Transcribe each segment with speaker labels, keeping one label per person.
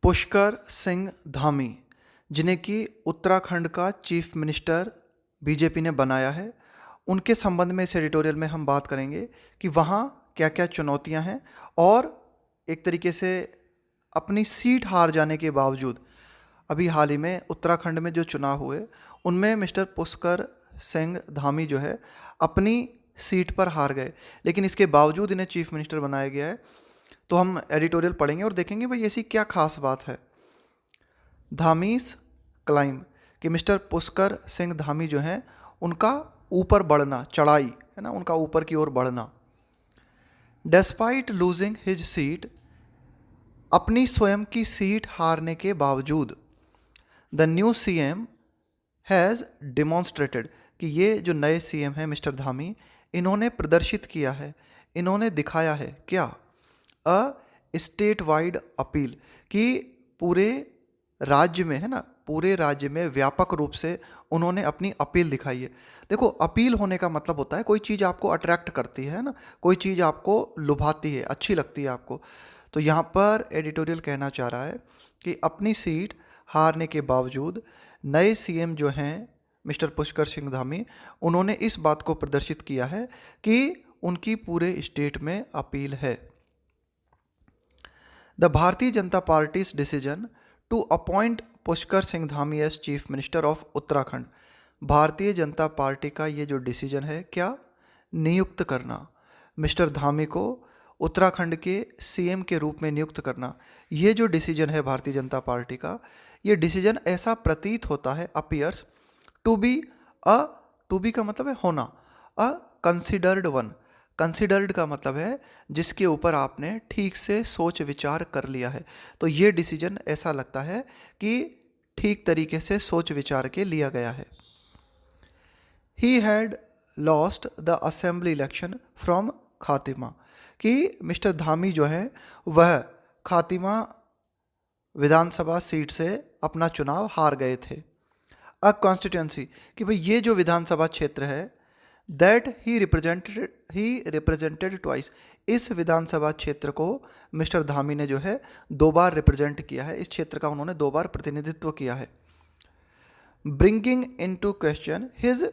Speaker 1: पुष्कर सिंह धामी, जिन्हें कि उत्तराखंड का चीफ मिनिस्टर बीजेपी ने बनाया है, उनके संबंध में इस एडिटोरियल में हम बात करेंगे कि वहाँ क्या क्या चुनौतियाँ हैं और एक तरीके से अपनी सीट हार जाने के बावजूद अभी हाल ही में उत्तराखंड में जो चुनाव हुए उनमें मिस्टर पुष्कर सिंह धामी जो है अपनी सीट पर हार गए, लेकिन इसके बावजूद इन्हें चीफ मिनिस्टर बनाया गया है। तो हम एडिटोरियल पढ़ेंगे और देखेंगे भाई ऐसी क्या खास बात है। धामीस क्लाइंब कि मिस्टर पुष्कर सिंह धामी जो हैं उनका ऊपर बढ़ना, चढ़ाई है ना, उनका ऊपर की ओर बढ़ना। डेस्पाइट लूजिंग हिज सीट, अपनी स्वयं की सीट हारने के बावजूद, the new CM has demonstrated कि ये जो नए सीएम हैं मिस्टर धामी, इन्होंने प्रदर्शित किया है, इन्होंने दिखाया है क्या, अ स्टेट वाइड अपील कि पूरे राज्य में है ना, पूरे राज्य में व्यापक रूप से उन्होंने अपनी अपील दिखाई है। देखो, अपील होने का मतलब होता है कोई चीज़ आपको अट्रैक्ट करती है ना, कोई चीज़ आपको लुभाती है, अच्छी लगती है आपको। तो यहाँ पर एडिटोरियल कहना चाह रहा है कि अपनी सीट हारने के बावजूद नए सीएम जो हैं मिस्टर पुष्कर सिंह धामी, उन्होंने इस बात को प्रदर्शित किया है कि उनकी पूरे स्टेट में अपील है। The Bharatiya Janata Party's decision to appoint Pushkar Singh Dhami as chief minister of Uttarakhand, Bharatiya Janata party का ये जो डिसीजन है, क्या, नियुक्त करना, मिस्टर धामी को उत्तराखंड के सीएम के रूप में नियुक्त करना। ये जो डिसीजन है भारतीय जनता पार्टी का, ये डिसीजन ऐसा प्रतीत होता है, appears to be a, to be का मतलब है होना, अ कंसिडर्ड वन, कंसिडर्ड का मतलब है जिसके ऊपर आपने ठीक से सोच विचार कर लिया है। तो ये डिसीजन ऐसा लगता है कि ठीक तरीके से सोच विचार के लिया गया है। He had lost the assembly election from Khatima, कि मिस्टर धामी जो है वह खातिमा विधानसभा सीट से अपना चुनाव हार गए थे। अ कॉन्स्टिट्यूंसी कि भाई ये जो विधानसभा क्षेत्र है, दैट ही रिप्रेजेंटेड ट्वाइस, इस विधानसभा क्षेत्र को मिस्टर धामी ने जो है 2 बार रिप्रेजेंट किया है, इस क्षेत्र का उन्होंने 2 बार प्रतिनिधित्व किया है। Bringing into question his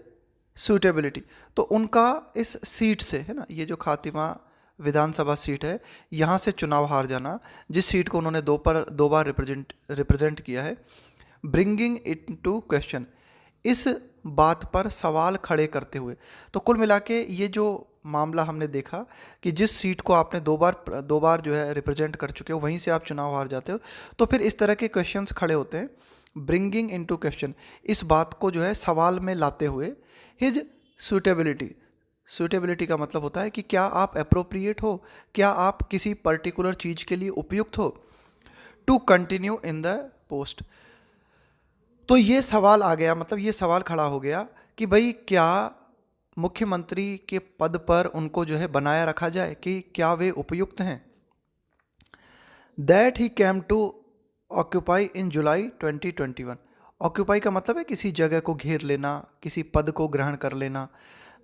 Speaker 1: suitability, तो उनका इस सीट से है ना, ये जो खातिमा विधानसभा सीट है, यहाँ से चुनाव हार जाना, जिस सीट को उन्होंने 2 बार रिप्रेजेंट किया है, ब्रिंगिंग इनटू क्वेश्चन, इस बात पर सवाल खड़े करते हुए। तो कुल मिला के ये जो मामला हमने देखा कि जिस सीट को आपने 2 बार जो है रिप्रेजेंट कर चुके हो, वहीं से आप चुनाव हार जाते हो, तो फिर इस तरह के क्वेश्चंस खड़े होते हैं। ब्रिंगिंग इनटू क्वेश्चन, इस बात को जो है सवाल में लाते हुए। हिज सूटेबिलिटी, सूटेबिलिटी का मतलब होता है कि क्या आप अप्रोप्रिएट हो, क्या आप किसी पर्टिकुलर चीज़ के लिए उपयुक्त हो, to continue in the post. तो ये सवाल आ गया, मतलब ये सवाल खड़ा हो गया कि भाई क्या मुख्यमंत्री के पद पर उनको जो है बनाया रखा जाए, कि क्या वे उपयुक्त हैं। That he came to occupy in July 2021, occupy का मतलब है किसी जगह को घेर लेना, किसी पद को ग्रहण कर लेना।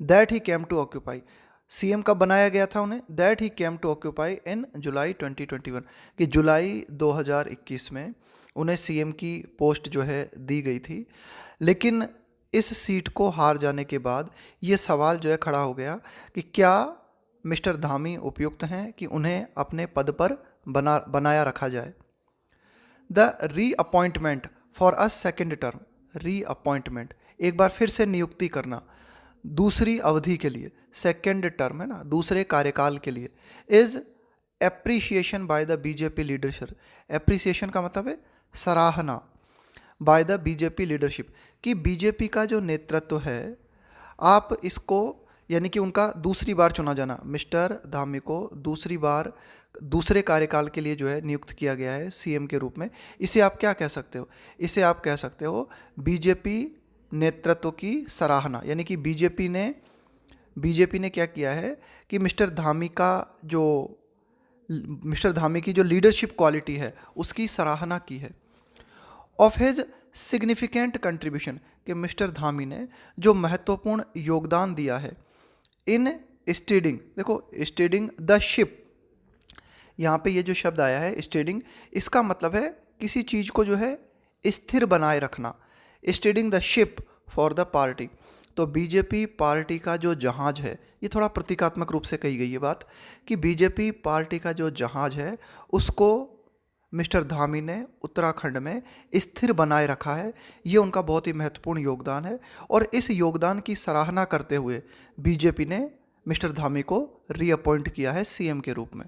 Speaker 1: That he came to occupy, CM कब बनाया गया था उन्हें, that he came to occupy in July 2021, कि जुलाई 2021 में उन्हें सीएम की पोस्ट जो है दी गई थी। लेकिन इस सीट को हार जाने के बाद ये सवाल जो है खड़ा हो गया कि क्या मिस्टर धामी उपयुक्त हैं कि उन्हें अपने पद पर बनाया रखा जाए। The reappointment for a second term, reappointment एक बार फिर से नियुक्ति करना दूसरी अवधि के लिए, सेकेंड टर्म है ना, दूसरे कार्यकाल के लिए, is appreciation bye the BJP leadership, appreciation का मतलब है सराहना, बाय द बीजेपी लीडरशिप, कि बीजेपी का जो नेतृत्व है, आप इसको, यानी कि उनका दूसरी बार चुना जाना, मिस्टर धामी को दूसरी बार दूसरे कार्यकाल के लिए जो है नियुक्त किया गया है सीएम के रूप में, इसे आप क्या कह सकते हो, इसे आप कह सकते हो बीजेपी नेतृत्व की सराहना। यानी कि बीजेपी ने क्या किया है कि मिस्टर धामी की जो लीडरशिप क्वालिटी है उसकी सराहना की है। ऑफ हिज सिग्निफिकेंट कंट्रीब्यूशन, कि मिस्टर धामी ने जो महत्वपूर्ण योगदान दिया है इन स्टीडिंग, देखो स्टीडिंग द शिप, यहाँ पे ये जो शब्द आया है स्टीडिंग, इसका मतलब है किसी चीज़ को जो है स्थिर बनाए रखना, steering the ship for the party. तो बीजेपी पार्टी का जो जहाज है, ये थोड़ा प्रतीकात्मक रूप से कही गई है बात कि बीजेपी पार्टी का जो जहाज है उसको मिस्टर धामी ने उत्तराखंड में स्थिर बनाए रखा है। ये उनका बहुत ही महत्वपूर्ण योगदान है और इस योगदान की सराहना करते हुए बीजेपी ने मिस्टर धामी को रीअपॉइंट किया है सीएम के रूप में।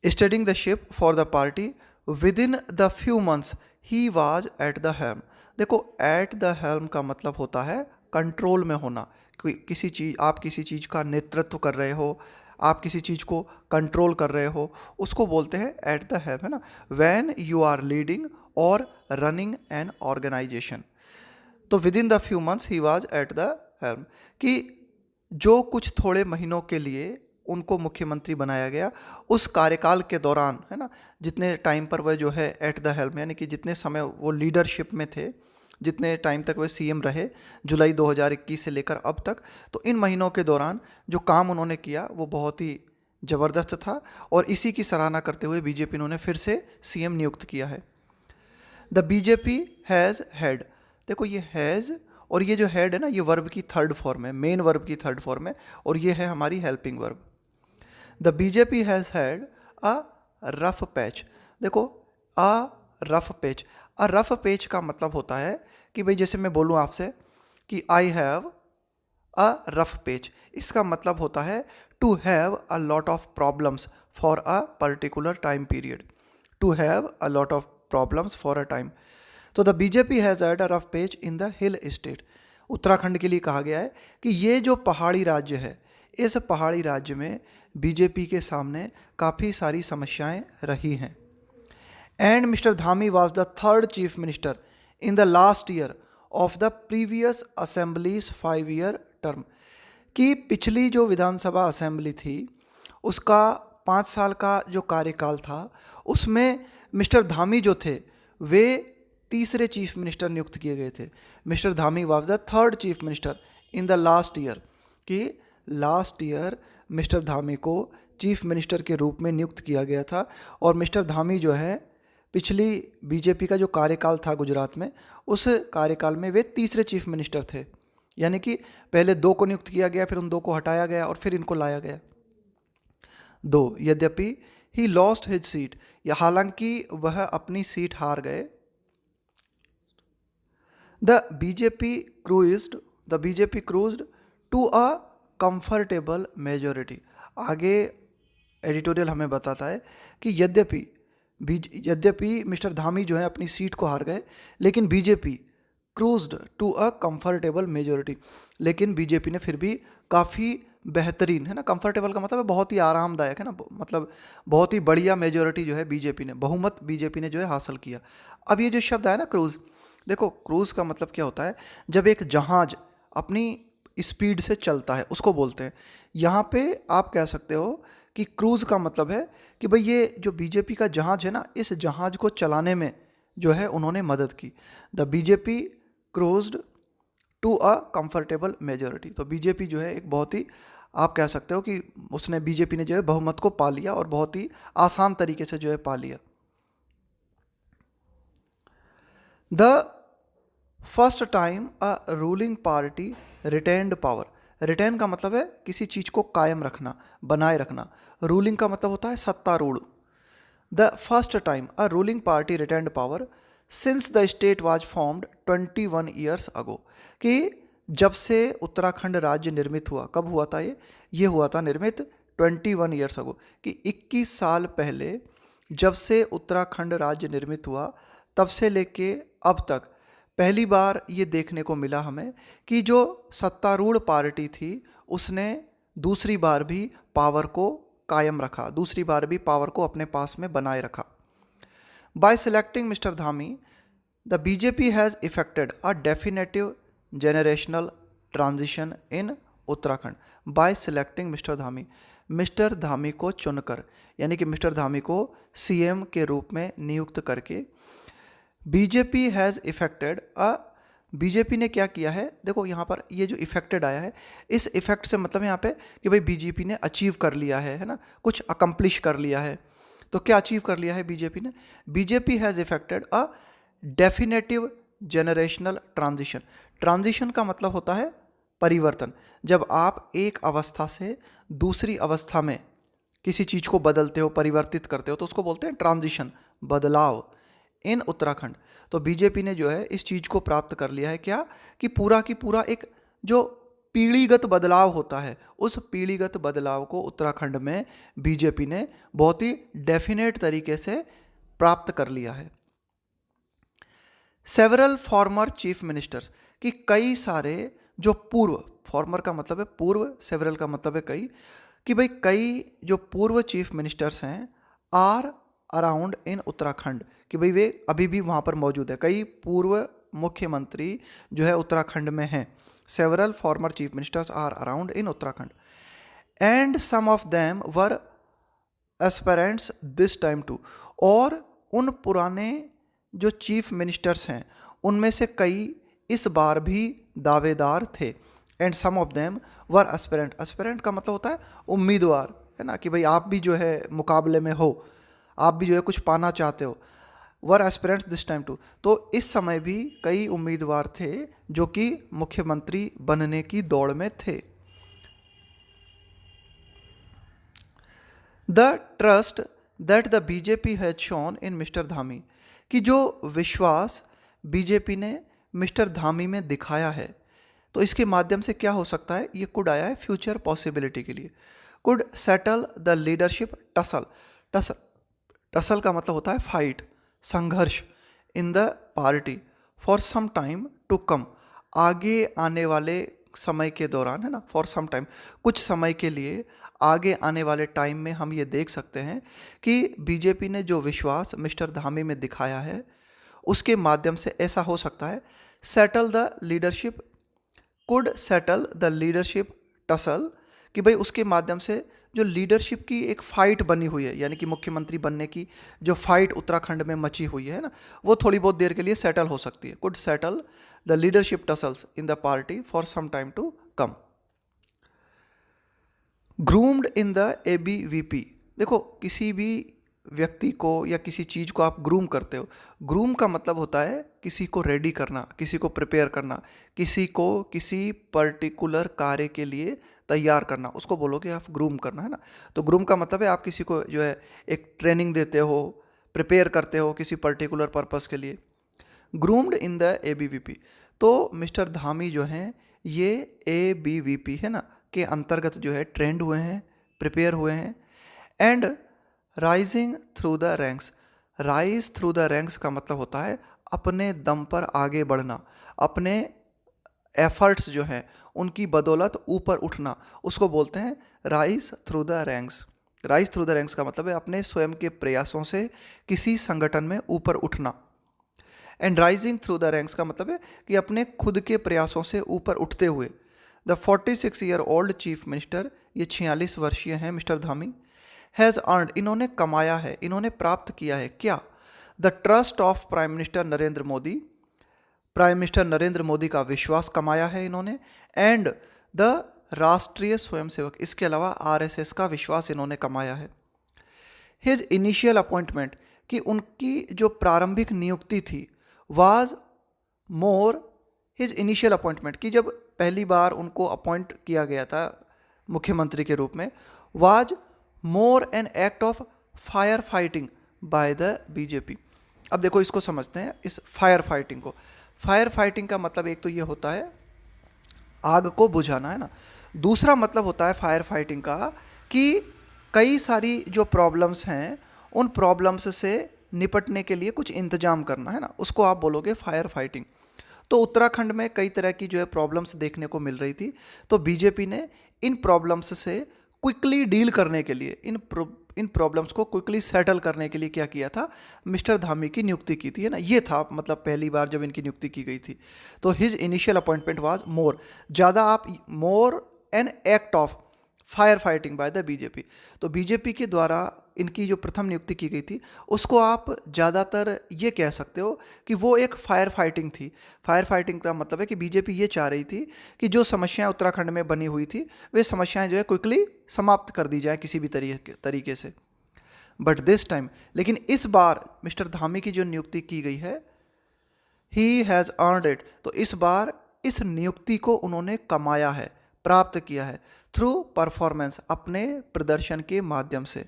Speaker 1: Studying the ship for the party with in the few months he was at the helm. देखो, एट द हेल्म का मतलब होता है कंट्रोल में होना। किसी चीज़, आप किसी चीज़ का नेतृत्व कर रहे हो, आप किसी चीज़ को कंट्रोल कर रहे हो, उसको बोलते हैं एट द हेल्म, है ना। व्हेन यू आर लीडिंग और रनिंग एन ऑर्गेनाइजेशन। तो with in the few months he was at the helm, कि जो कुछ थोड़े महीनों के लिए उनको मुख्यमंत्री बनाया गया, उस कार्यकाल के दौरान, है ना, जितने टाइम पर वह जो है एट द हेल्म, यानी कि जितने समय वो लीडरशिप में थे, जितने टाइम तक वह सीएम रहे, जुलाई 2021 से लेकर अब तक, तो इन महीनों के दौरान जो काम उन्होंने किया वो बहुत ही ज़बरदस्त था और इसी की सराहना करते हुए बीजेपी ने उन्हें फिर से सीएम नियुक्त किया है। The BJP has head. देखो, ये हैज़ और ये जो हेड है ना, ये वर्ब की थर्ड फॉर्म है, मेन वर्ब की थर्ड फॉर्म है और ये है हमारी helping verb. The BJP has had a rough patch. देखो, a rough patch, a rough patch का मतलब होता है कि भाई जैसे मैं बोलूँ आपसे कि I have a rough patch, इसका मतलब होता है to have a lot of problems for a particular time period. To have a lot of problems for a time. तो the BJP has had a rough patch in the hill state. Uttarakhand के लिए कहा गया है कि ये जो पहाड़ी राज्य है, इस पहाड़ी राज्य में बीजेपी के सामने काफ़ी सारी समस्याएं रही हैं। And mister Dhami was the third chief minister in the last year of the previous assemblies 5 year term. कि पिछली जो विधानसभा असेंबली थी उसका 5 साल का जो कार्यकाल था, उसमें मिस्टर धामी जो थे वे तीसरे चीफ मिनिस्टर नियुक्त किए गए थे। Mister Dhami was the third chief minister in the last year, कि लास्ट ईयर मिस्टर धामी को चीफ मिनिस्टर के रूप में नियुक्त किया गया था। और मिस्टर धामी जो है, पिछली बीजेपी का जो कार्यकाल था गुजरात में, उस कार्यकाल में वे तीसरे चीफ मिनिस्टर थे। यानी कि पहले 2 को नियुक्त किया गया, फिर उन 2 को हटाया गया और फिर इनको लाया गया। यद्यपि ही लॉस्ट हिज सीट, या हालांकि वह अपनी सीट हार गए। The BJP cruised to a comfortable majority. आगे एडिटोरियल हमें बताता है कि यद्यपि मिस्टर धामी जो है अपनी सीट को हार गए, लेकिन BJP cruised to a comfortable majority, लेकिन बीजेपी ने फिर भी काफ़ी बेहतरीन, है ना, कंफर्टेबल का मतलब है बहुत ही आरामदायक, है ना, मतलब बहुत ही बढ़िया मेजोरिटी जो है बीजेपी ने, बहुमत बीजेपी ने जो है हासिल किया। अब ये जो शब्द है ना क्रूज, देखो क्रूज का मतलब क्या होता है, जब एक जहाज अपनी स्पीड से चलता है उसको बोलते हैं। यहाँ पे आप कह सकते हो कि क्रूज का मतलब है कि भाई ये जो बीजेपी का जहाज है ना, इस जहाज को चलाने में जो है उन्होंने मदद की। The BJP cruised to a comfortable majority. तो बीजेपी जो है एक बहुत ही, आप कह सकते हो कि उसने, बीजेपी ने जो है बहुमत को पा लिया और बहुत ही आसान तरीके से जो है पा लिया। The first time a ruling party retained power. Retain का मतलब है किसी चीज़ को कायम रखना, बनाए रखना। रूलिंग का मतलब होता है सत्तारूढ़। The first time a ruling party retained power since the state was formed 21 years ago. कि जब से उत्तराखंड राज्य निर्मित हुआ, कब हुआ था ये हुआ था निर्मित 21 ईयर्स अगो, कि 21 साल पहले जब से उत्तराखंड राज्य निर्मित हुआ, तब से लेके अब तक पहली बार ये देखने को मिला हमें कि जो सत्तारूढ़ पार्टी थी उसने दूसरी बार भी पावर को कायम रखा, दूसरी बार भी पावर को अपने पास में बनाए रखा। Bye selecting mister Dhami, the BJP has affected a definitive generational transition in Uttarakhand. Bye selecting mister Dhami को चुनकर, यानी कि मिस्टर धामी को सीएम के रूप में नियुक्त करके बीजेपी हैज़ इफेक्टेड बीजेपी ने क्या किया है। देखो यहाँ पर ये जो इफेक्टेड आया है, इस इफेक्ट से मतलब यहाँ पे कि भाई बीजेपी ने अचीव कर लिया है ना, कुछ अकम्प्लिश कर लिया है। तो क्या अचीव कर लिया है बीजेपी ने? BJP has affected a definitive generational transition. Transition का मतलब होता है परिवर्तन। जब आप एक अवस्था से दूसरी अवस्था में किसी चीज़ को बदलते हो, परिवर्तित करते हो, तो उसको बोलते हैं ट्रांजिशन, बदलाव। इन उत्तराखंड तो बीजेपी ने जो है इस चीज़ को प्राप्त कर लिया है क्या, कि पूरा की पूरा एक जो पीढ़ीगत बदलाव होता है, उस पीढ़ीगत बदलाव को उत्तराखंड में बीजेपी ने बहुत ही डेफिनेट तरीके से प्राप्त कर लिया है। सेवरल फॉर्मर चीफ मिनिस्टर्स, कि कई सारे जो पूर्व, फॉर्मर का मतलब है पूर्व, सेवरल का मतलब है कई, कि भाई कई जो पूर्व चीफ मिनिस्टर्स हैं आर अराउंड इन उत्तराखंड, कि भाई वे अभी भी वहाँ पर मौजूद है। कई पूर्व मुख्यमंत्री जो है उत्तराखंड में हैं। Several former chief ministers are around in Uttarakhand and some of them were aspirants this time too, और उन पुराने जो चीफ मिनिस्टर्स हैं उनमें से कई इस बार भी दावेदार थे। And some of them were aspirant, aspirant का मतलब होता है उम्मीदवार, है ना, कि भाई आप भी जो है मुकाबले में हो, आप भी जो है कुछ पाना चाहते हो। वर एस्पिरेंट्स दिस टाइम टू, तो इस समय भी कई उम्मीदवार थे जो कि मुख्यमंत्री बनने की दौड़ में थे। The trust that the BJP has shown in mister Dhami, कि जो विश्वास बीजेपी ने मिस्टर धामी में दिखाया है, तो इसके माध्यम से क्या हो सकता है, ये कुड आया है फ्यूचर पॉसिबिलिटी के लिए। Could settle the leadership tussle, tussle tussle का मतलब होता है फाइट, संघर्ष, in the party for some time to come, आगे आने वाले समय के दौरान, है ना, फॉर सम टाइम, कुछ समय के लिए, आगे आने वाले टाइम में हम ये देख सकते हैं कि बीजेपी ने जो विश्वास मिस्टर धामी में दिखाया है उसके माध्यम से ऐसा हो सकता है, settle the leadership, could settle the leadership tussle, कि भाई उसके माध्यम से जो लीडरशिप की एक फ़ाइट बनी हुई है, यानी कि मुख्यमंत्री बनने की जो फाइट उत्तराखंड में मची हुई है ना, वो थोड़ी बहुत देर के लिए सेटल हो सकती है। Could settle the leadership tussles in the party for some time to come. Groomed in the ABVP, देखो किसी भी व्यक्ति को या किसी चीज़ को आप ग्रूम करते हो, ग्रूम का मतलब होता है किसी को रेडी करना, किसी को प्रिपेयर करना, किसी को किसी पर्टिकुलर कार्य के लिए तैयार करना, उसको बोलोगे आप ग्रूम करना, है ना। तो ग्रूम का मतलब है आप किसी को जो है एक ट्रेनिंग देते हो, प्रिपेयर करते हो किसी पर्टिकुलर पर्पस के लिए। ग्रूम्ड इन द ABVP, तो मिस्टर धामी जो हैं ये ABVP, है ना, के अंतर्गत जो है ट्रेंड हुए हैं, प्रिपेयर हुए हैं। And rising through the ranks, rise through the ranks का मतलब होता है अपने दम पर आगे बढ़ना, अपने एफर्ट्स जो हैं उनकी बदौलत ऊपर उठना, उसको बोलते हैं rise through the ranks. Rise through the ranks का मतलब है अपने स्वयं के प्रयासों से किसी संगठन में ऊपर उठना। And rising through the ranks का मतलब है कि अपने खुद के प्रयासों से ऊपर उठते हुए। The 46 year old chief minister, ये 46 वर्षीय हैं मिस्टर धामी, हैज़ अर्नड, इन्होंने कमाया है, इन्होंने प्राप्त किया है क्या, the trust of prime minister Narendra Modi, prime minister Narendra Modi का विश्वास कमाया है इन्होंने। एंड द राष्ट्रीय स्वयंसेवक, इसके अलावा RSS का विश्वास इन्होंने कमाया है। हिज इनिशियल अपॉइंटमेंट, कि उनकी जो प्रारंभिक नियुक्ति थी, was more, his initial appointment, कि जब पहली बार उनको अपॉइंट किया गया था मुख्यमंत्री के रूप में, was more an act of fire fighting by the BJP. अब देखो इसको समझते हैं, इस फायर फाइटिंग को। फायर फाइटिंग का मतलब एक तो ये होता है आग को बुझाना, है ना। दूसरा मतलब होता है फायर फाइटिंग का कि कई सारी जो प्रॉब्लम्स हैं उन प्रॉब्लम्स से निपटने के लिए कुछ इंतजाम करना, है ना, उसको आप बोलोगे फायर फाइटिंग। तो उत्तराखंड में कई तरह की जो है प्रॉब्लम्स देखने को मिल रही थी, तो बीजेपी ने इन प्रॉब्लम्स से क्विकली डील करने के लिए, इन प्रॉब्लम्स को क्विकली सेटल करने के लिए क्या किया था, मिस्टर धामी की नियुक्ति की थी, है ना। ये था मतलब पहली बार जब इनकी नियुक्ति की गई थी। तो his initial appointment was more, ज़्यादा आप more an act of fire fighting by the BJP, तो बीजेपी के द्वारा इनकी जो प्रथम नियुक्ति की गई थी उसको आप ज़्यादातर ये कह सकते हो कि वो एक फायर फाइटिंग थी। फायर फाइटिंग का मतलब है कि बीजेपी ये चाह रही थी कि जो समस्याएं उत्तराखंड में बनी हुई थी वे समस्याएं जो है क्विकली समाप्त कर दी जाए किसी भी तरीके से। बट दिस टाइम, लेकिन इस बार मिस्टर धामी की जो नियुक्ति की गई है, ही हैज़ अर्नड इट, तो इस बार इस नियुक्ति को उन्होंने कमाया है, प्राप्त किया है, थ्रू परफॉर्मेंस, अपने प्रदर्शन के माध्यम से,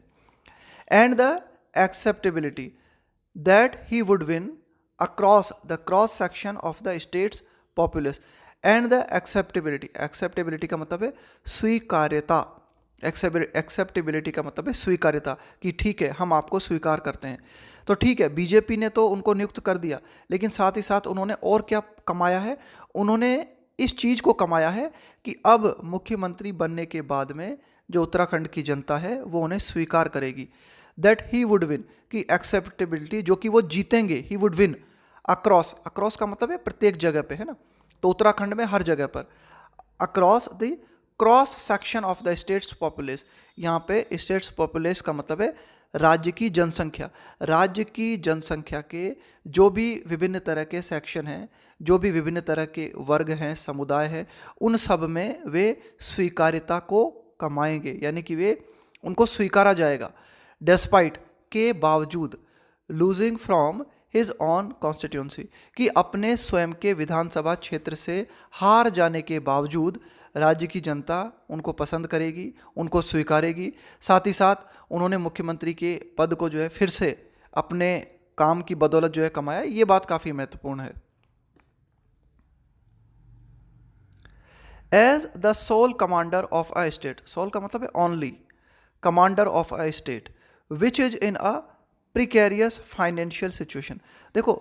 Speaker 1: and the acceptability that he would win across the cross section of the states populace, and the acceptability, acceptability का मतलब है स्वीकार्यता, एक्सेप्टेबिलिटी का मतलब है स्वीकार्यता, कि ठीक है हम आपको स्वीकार करते हैं। तो ठीक है, बीजेपी ने तो उनको नियुक्त कर दिया, लेकिन साथ ही साथ उन्होंने और क्या कमाया है, उन्होंने इस चीज़ को कमाया है कि अब मुख्यमंत्री बनने के बाद में जो उत्तराखंड की जनता है वो उन्हें स्वीकार करेगी, दैट ही वुड विन, की एक्सेप्टेबिलिटी, जो कि वो जीतेंगे, he would win across, across का मतलब है प्रत्येक जगह पे, है ना, तो उत्तराखंड में हर जगह पर, across the cross section of the states populace, यहाँ पे स्टेट्स पॉपुलेस का मतलब है राज्य की जनसंख्या, राज्य की जनसंख्या के जो भी विभिन्न तरह के सेक्शन हैं, जो भी विभिन्न तरह के वर्ग हैं, समुदाय हैं, उन सब में वे स्वीकार्यता को कमाएंगे, यानी कि वे उनको स्वीकारा जाएगा, डेस्पाइट, के बावजूद, losing from his on constituency, कि अपने स्वयं के विधानसभा क्षेत्र से हार जाने के बावजूद राज्य की जनता उनको पसंद करेगी, उनको स्वीकारेगी। साथ ही साथ उन्होंने मुख्यमंत्री के पद को जो है फिर से अपने काम की बदौलत जो है कमाया, ये बात काफ़ी महत्वपूर्ण है। As the sole commander of a state, sole का मतलब है only, commander of a state which is in a precarious financial situation. देखो,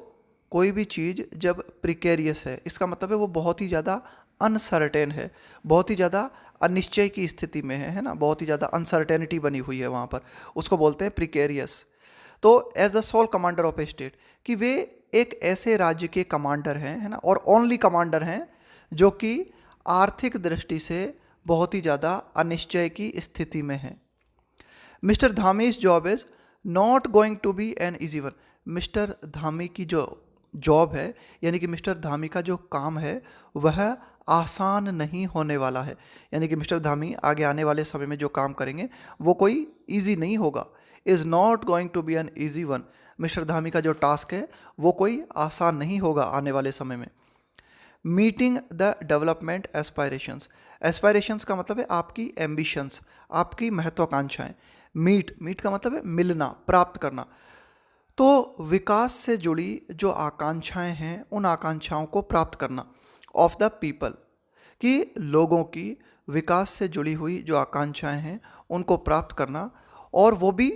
Speaker 1: कोई भी चीज़ जब प्रिकेरियस है, इसका मतलब है वो बहुत ही ज़्यादा अनसर्टेन है, बहुत ही ज़्यादा अनिश्चय की स्थिति में है ना, बहुत ही ज़्यादा अनसर्टेनिटी बनी हुई है वहाँ पर, उसको बोलते हैं प्रिकेरियस। तो as the sole commander of a state, कि वे एक ऐसे राज्य के कमांडर हैं, है ना, और ओनली कमांडर हैं जो कि आर्थिक दृष्टि से बहुत ही ज़्यादा अनिश्चय की स्थिति में है। Mister Dhami's job is not going to be an easy one, mister Dhami की जो जॉब है, यानी कि मिस्टर धामी का जो काम है वह आसान नहीं होने वाला है, यानी कि मिस्टर धामी आगे आने वाले समय में जो काम करेंगे वो कोई इजी नहीं होगा। Is not going to be an easy one, mister Dhami का जो टास्क है वो कोई आसान नहीं होगा आने वाले समय में। Meeting the development aspirations, aspirations का मतलब है आपकी एम्बिशंस, आपकी महत्वाकांक्षाएं। मीट का मतलब है मिलना, प्राप्त करना। तो विकास से जुड़ी जो आकांक्षाएं हैं उन आकांक्षाओं को प्राप्त करना, ऑफ द पीपल, कि लोगों की विकास से जुड़ी हुई जो आकांक्षाएं हैं उनको प्राप्त करना, और वो भी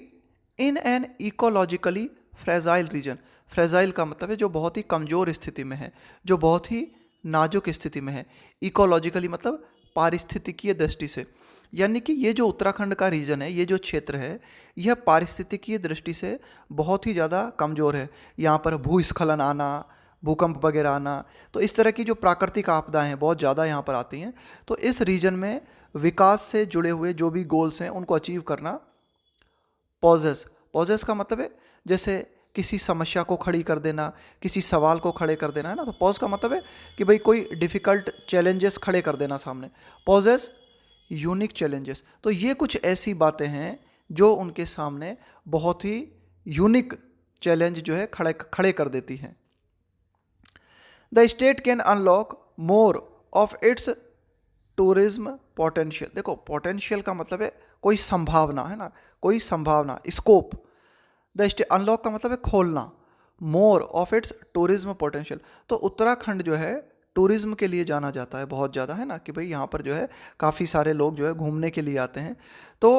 Speaker 1: in an ecologically fragile region, fragile का मतलब है जो बहुत ही कमज़ोर स्थिति में है, जो बहुत ही नाजुक स्थिति में है। इकोलॉजिकली मतलब पारिस्थितिकीय दृष्टि से, यानी कि ये जो उत्तराखंड का रीजन है, ये जो क्षेत्र है, यह पारिस्थितिकीय दृष्टि से बहुत ही ज़्यादा कमज़ोर है। यहाँ पर भूस्खलन आना, भूकंप वगैरह आना, तो इस तरह की जो प्राकृतिक आपदाएं हैं बहुत ज़्यादा यहाँ पर आती हैं। तो इस रीजन में विकास से जुड़े हुए जो भी गोल्स हैं उनको अचीव करना। पॉजेस, पॉजेस का मतलब है जैसे किसी समस्या को खड़ी कर देना, किसी सवाल को खड़े कर देना, है ना, तो पॉज का मतलब है कि भाई कोई डिफ़िकल्ट चैलेंजेस खड़े कर देना सामने। पॉजेस यूनिक चैलेंजेस, तो ये कुछ ऐसी बातें हैं जो उनके सामने बहुत ही यूनिक चैलेंज जो है खड़े खड़े कर देती हैं। The state can unlock more of its tourism potential, देखो पोटेंशियल का मतलब है कोई संभावना, है ना, कोई संभावना, स्कोप। द स्टेट, अनलॉक का मतलब है खोलना, more of its tourism potential, तो उत्तराखंड जो है टूरिज्म के लिए जाना जाता है बहुत ज़्यादा, है ना, कि भाई यहाँ पर जो है काफ़ी सारे लोग जो है घूमने के लिए आते हैं। तो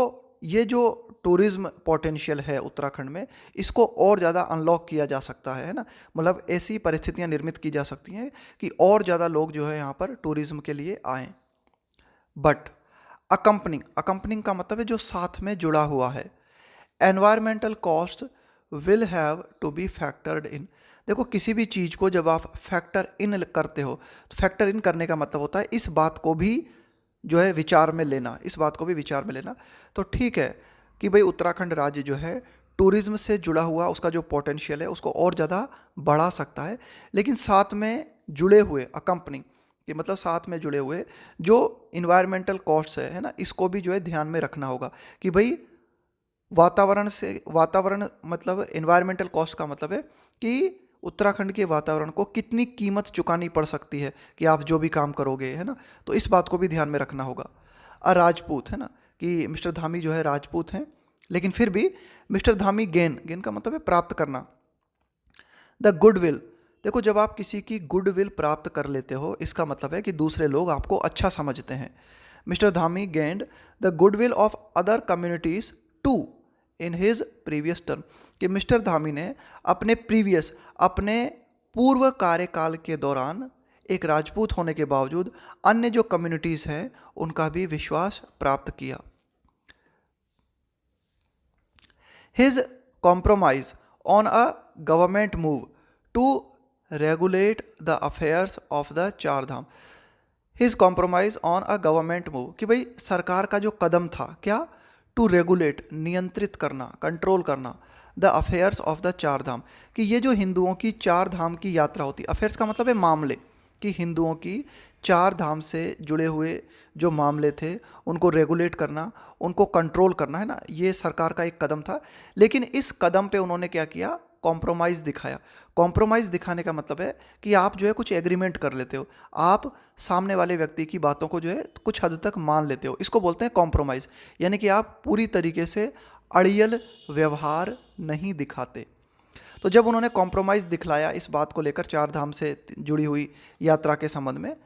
Speaker 1: ये जो टूरिज्म पोटेंशियल है उत्तराखंड में, इसको और ज़्यादा अनलॉक किया जा सकता है ना, मतलब ऐसी परिस्थितियाँ निर्मित की जा सकती हैं कि और ज़्यादा लोग जो है यहाँ पर टूरिज्म के लिए आएँ। बट अकम्पनिंग, अकम्पनिंग का मतलब है जो साथ में जुड़ा हुआ है। Environmental cost will have to be factored in, देखो किसी भी चीज़ को जब आप फैक्टर इन करते हो, तो फैक्टर इन करने का मतलब होता है इस बात को भी जो है विचार में लेना, इस बात को भी विचार में लेना। तो ठीक है कि भाई उत्तराखंड राज्य जो है टूरिज्म से जुड़ा हुआ उसका जो पोटेंशियल है उसको और ज़्यादा बढ़ा सकता है, लेकिन साथ में जुड़े हुए अकम्पनिंग कि मतलब साथ में जुड़े हुए जो इन्वायरमेंटल कॉस्ट्स है ना, इसको भी जो है ध्यान में रखना होगा कि भाई वातावरण मतलब एनवायरमेंटल कॉस्ट का मतलब है कि उत्तराखंड के वातावरण को कितनी कीमत चुकानी पड़ सकती है कि आप जो भी काम करोगे, है ना। तो इस बात को भी ध्यान में रखना होगा। राजपूत, है ना, कि मिस्टर धामी जो है राजपूत हैं, लेकिन फिर भी मिस्टर धामी गेन का मतलब है प्राप्त करना। द गुडविल, देखो जब आप किसी की गुडविल प्राप्त कर लेते हो, इसका मतलब है कि दूसरे लोग आपको अच्छा समझते हैं। Mister Dhami gained the goodwill of other communities too in his previous term, कि मिस्टर धामी ने अपने पूर्व कार्यकाल के दौरान एक राजपूत होने के बावजूद अन्य जो कम्युनिटीज़ हैं उनका भी विश्वास प्राप्त किया। His compromise on a government move to regulate the affairs of the चार धाम। His compromise on a government move, कि भाई सरकार का जो कदम था क्या, टू रेगुलेट, नियंत्रित करना, कंट्रोल करना, द अफेयर्स ऑफ द चार धाम, कि ये जो हिंदुओं की चार धाम की यात्रा होती, अफेयर्स का मतलब है मामले, कि हिंदुओं की चार धाम से जुड़े हुए जो मामले थे उनको रेगुलेट करना, उनको कंट्रोल करना, है ना, ये सरकार का एक कदम था। लेकिन इस कदम पे उन्होंने क्या किया, कॉम्प्रोमाइज़ दिखाया। कॉम्प्रोमाइज़ दिखाने का मतलब है कि आप जो है कुछ एग्रीमेंट कर लेते हो, आप सामने वाले व्यक्ति की बातों को जो है कुछ हद तक मान लेते हो, इसको बोलते हैं कॉम्प्रोमाइज़। यानी कि आप पूरी तरीके से अड़ियल व्यवहार नहीं दिखाते। तो जब उन्होंने कॉम्प्रोमाइज़ दिखलाया इस बात को लेकर, चार धाम से जुड़ी हुई यात्रा के संबंध में,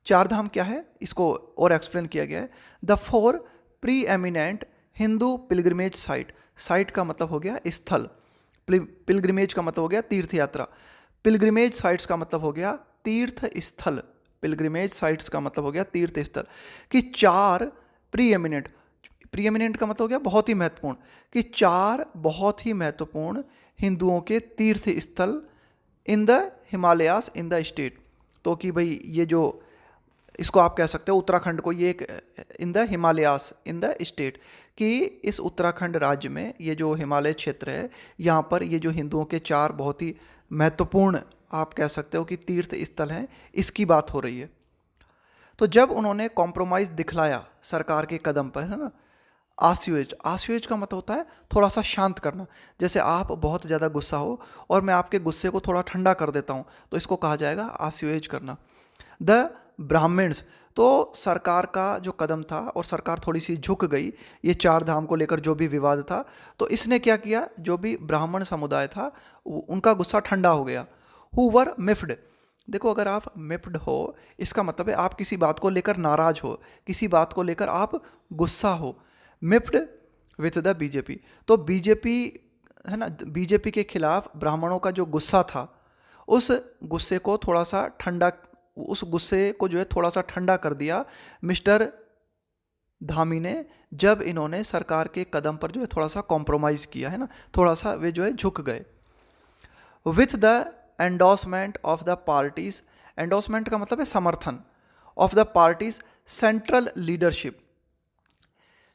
Speaker 1: चार धाम क्या है इसको और एक्सप्लेन किया गया है। The four pre eminent Hindu pilgrimage site का मतलब हो गया स्थल, पिलग्रिमेज का मतलब हो गया तीर्थ यात्रा, पिलग्रिमेज साइट्स का मतलब हो गया तीर्थ स्थल, पिलग्रिमेज साइट्स का मतलब हो गया तीर्थ स्थल, कि चार प्री एमिनेंट का मतलब हो गया बहुत ही महत्वपूर्ण, कि चार बहुत ही महत्वपूर्ण हिंदुओं के तीर्थ स्थल in the Himalayas in the state. तो कि भाई ये जो इसको आप कह सकते हो उत्तराखंड को, ये एक in the Himalayas in the state, कि इस उत्तराखंड राज्य में ये जो हिमालय क्षेत्र है यहाँ पर ये जो हिंदुओं के चार बहुत ही महत्वपूर्ण आप कह सकते हो कि तीर्थ स्थल हैं, इसकी बात हो रही है। तो जब उन्होंने कॉम्प्रोमाइज़ दिखलाया सरकार के कदम पर, है ना, आस्यूएज का मतलब होता है थोड़ा सा शांत करना। जैसे आप बहुत ज़्यादा गुस्सा हो और मैं आपके गुस्से को थोड़ा ठंडा कर देता हूँ, तो इसको कहा जाएगा आस्यूएज करना। द ब्राह्मण्स, तो सरकार का जो कदम था और सरकार थोड़ी सी झुक गई ये चार धाम को लेकर जो भी विवाद था, तो इसने क्या किया, जो भी ब्राह्मण समुदाय था उनका गुस्सा ठंडा हो गया। हु वर मिफ्ड, देखो अगर आप मिफ्ड हो इसका मतलब है आप किसी बात को लेकर नाराज हो, किसी बात को लेकर आप गुस्सा हो। मिफ्ड विथ द बीजेपी, तो बीजेपी, है ना, बीजेपी के खिलाफ ब्राह्मणों का जो गुस्सा था उस गुस्से को थोड़ा सा ठंडा, उस गुस्से को जो है थोड़ा सा ठंडा कर दिया मिस्टर धामी ने, जब इन्होंने सरकार के कदम पर जो है थोड़ा सा कॉम्प्रोमाइज़ किया, है ना, थोड़ा सा वे जो है झुक गए। With the endorsement of the parties, endorsement का मतलब है समर्थन, of the parties central leadership,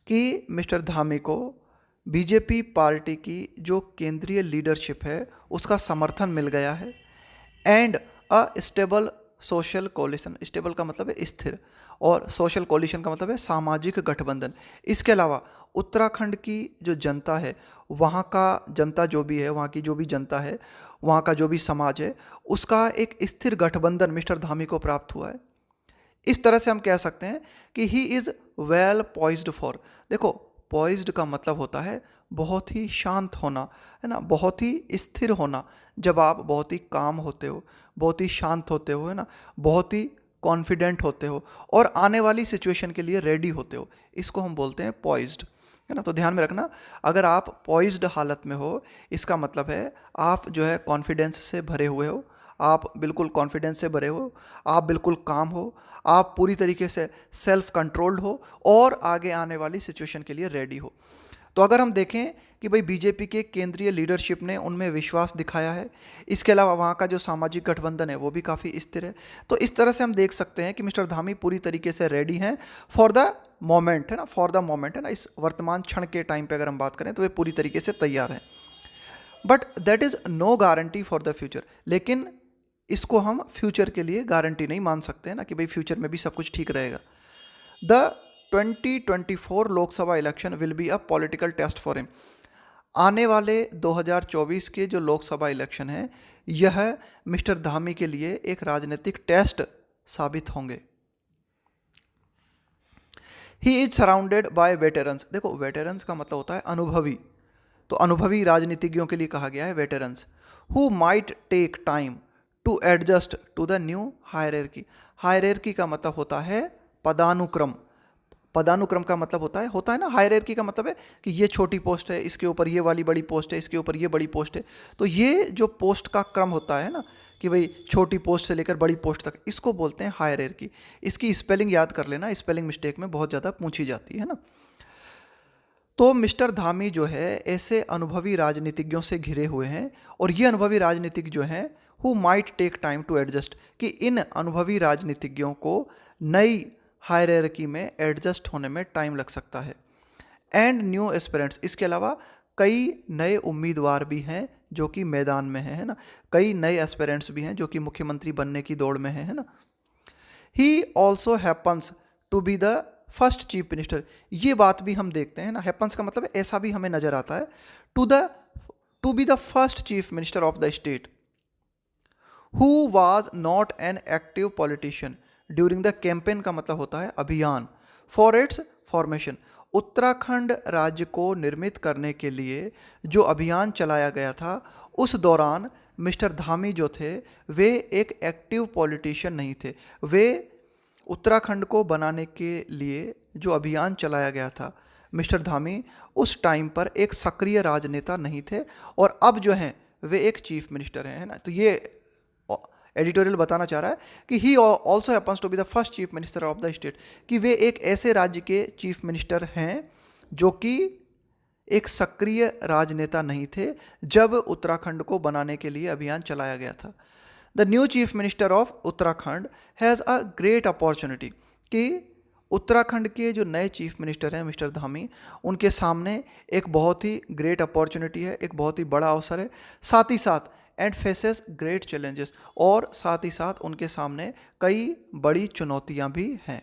Speaker 1: कि मिस्टर धामी को बीजेपी पार्टी की जो केंद्रीय लीडरशिप है उसका समर्थन मिल गया है। And a stable social coalition, stable का मतलब है स्थिर और सोशल कोलिशन का मतलब है सामाजिक गठबंधन। इसके अलावा उत्तराखंड की जो जनता है, वहाँ का जनता जो भी है, वहाँ की जो भी जनता है, वहाँ का जो भी समाज है, उसका एक स्थिर गठबंधन मिस्टर धामी को प्राप्त हुआ है। इस तरह से हम कह सकते हैं कि he is well poised for, देखो पॉइज्ड का मतलब होता है बहुत ही शांत होना, है ना, बहुत ही स्थिर होना। जब आप बहुत ही काम होते हो, बहुत ही शांत होते हो, है ना, बहुत ही कॉन्फिडेंट होते हो और आने वाली सिचुएशन के लिए रेडी होते हो, इसको हम बोलते हैं पॉइज्ड, है ना। तो ध्यान में रखना, अगर आप पॉइज्ड हालत में हो इसका मतलब है आप जो है कॉन्फिडेंस से भरे हुए हो, आप बिल्कुल कॉन्फिडेंस से भरे हो, आप बिल्कुल काम हो, आप पूरी तरीके से सेल्फ कंट्रोल्ड हो और आगे आने वाली सिचुएशन के लिए रेडी हो। तो अगर हम देखें कि भाई बीजेपी के केंद्रीय लीडरशिप ने उनमें विश्वास दिखाया है, इसके अलावा वहाँ का जो सामाजिक गठबंधन है वो भी काफ़ी स्थिर है, तो इस तरह से हम देख सकते हैं कि मिस्टर धामी पूरी तरीके से रेडी हैं फॉर द मोमेंट, है ना, फॉर द मोमेंट, है ना, इस वर्तमान क्षण के टाइम पे अगर हम बात करें तो वे पूरी तरीके से तैयार हैं। But that is no guarantee for the future, लेकिन इसको हम फ्यूचर के लिए गारंटी नहीं मान सकते हैं ना कि भाई फ्यूचर में भी सब कुछ ठीक रहेगा। The 2024 Lok Sabha election will be a political test for him. आने वाले 2024 के जो लोकसभा इलेक्शन है, यह मिस्टर धामी के लिए एक राजनीतिक टेस्ट साबित होंगे। He is surrounded by veterans. देखो, वेटरन्स का मतलब होता है अनुभवी, तो अनुभवी राजनीतिज्ञों के लिए कहा गया है veterans. Who might take time to adjust to the new hierarchy. Hierarchy का मतलब होता है पदानुक्रम। पदानुक्रम का मतलब होता है ना, हायरार्की का मतलब है कि ये छोटी पोस्ट है, इसके ऊपर ये वाली बड़ी पोस्ट है, इसके ऊपर ये बड़ी पोस्ट है। तो ये जो पोस्ट का क्रम होता है ना, कि भाई छोटी पोस्ट से लेकर बड़ी पोस्ट तक, इसको बोलते हैं हायरार्की। इसकी स्पेलिंग याद कर लेना, स्पेलिंग मिस्टेक में बहुत ज़्यादा पूछी जाती है ना। तो मिस्टर धामी जो है ऐसे अनुभवी राजनीतिज्ञों से घिरे हुए हैं, और ये अनुभवी राजनीतिज्ञ जो हैं who might take time to adjust, कि इन अनुभवी राजनीतिज्ञों को नई हायरार्की में एडजस्ट होने में टाइम लग सकता है। एंड न्यू एस्पिरेंट्स, इसके अलावा कई नए उम्मीदवार भी हैं जो कि मैदान में हैं, है ना। कई नए एस्पिरेंट्स भी हैं जो कि मुख्यमंत्री बनने की दौड़ में हैं, है ना। He also happens to be the first chief minister. ये बात भी हम देखते हैं ना, हैपन्स का मतलब ऐसा भी हमें नजर आता है। To be the first chief minister of the state who was not an active politician during the campaign का मतलब होता है अभियान फॉर इट्स फॉर्मेशन। उत्तराखंड राज्य को निर्मित करने के लिए जो अभियान चलाया गया था, उस दौरान मिस्टर धामी जो थे वे एक एक्टिव पॉलिटिशियन नहीं थे। वे उत्तराखंड को बनाने के लिए जो अभियान चलाया गया था, मिस्टर धामी उस टाइम पर एक सक्रिय राजनेता नहीं थे, और अब जो हैं वे एक चीफ मिनिस्टर हैं, है ना। तो ये एडिटोरियल बताना चाह रहा है कि he also happens to be the first chief minister of the state, कि वे एक ऐसे राज्य के चीफ मिनिस्टर हैं जो कि एक सक्रिय राजनेता नहीं थे जब उत्तराखंड को बनाने के लिए अभियान चलाया गया था। The new chief minister of Uttarakhand has a great opportunity, कि उत्तराखंड के जो नए चीफ मिनिस्टर हैं मिस्टर धामी, उनके सामने एक बहुत ही ग्रेट अपॉर्चुनिटी है, एक बहुत ही बड़ा अवसर है। साथ ही साथ एंड फेसेस ग्रेट चैलेंजेस, और साथ ही साथ उनके सामने कई बड़ी चुनौतियां भी हैं।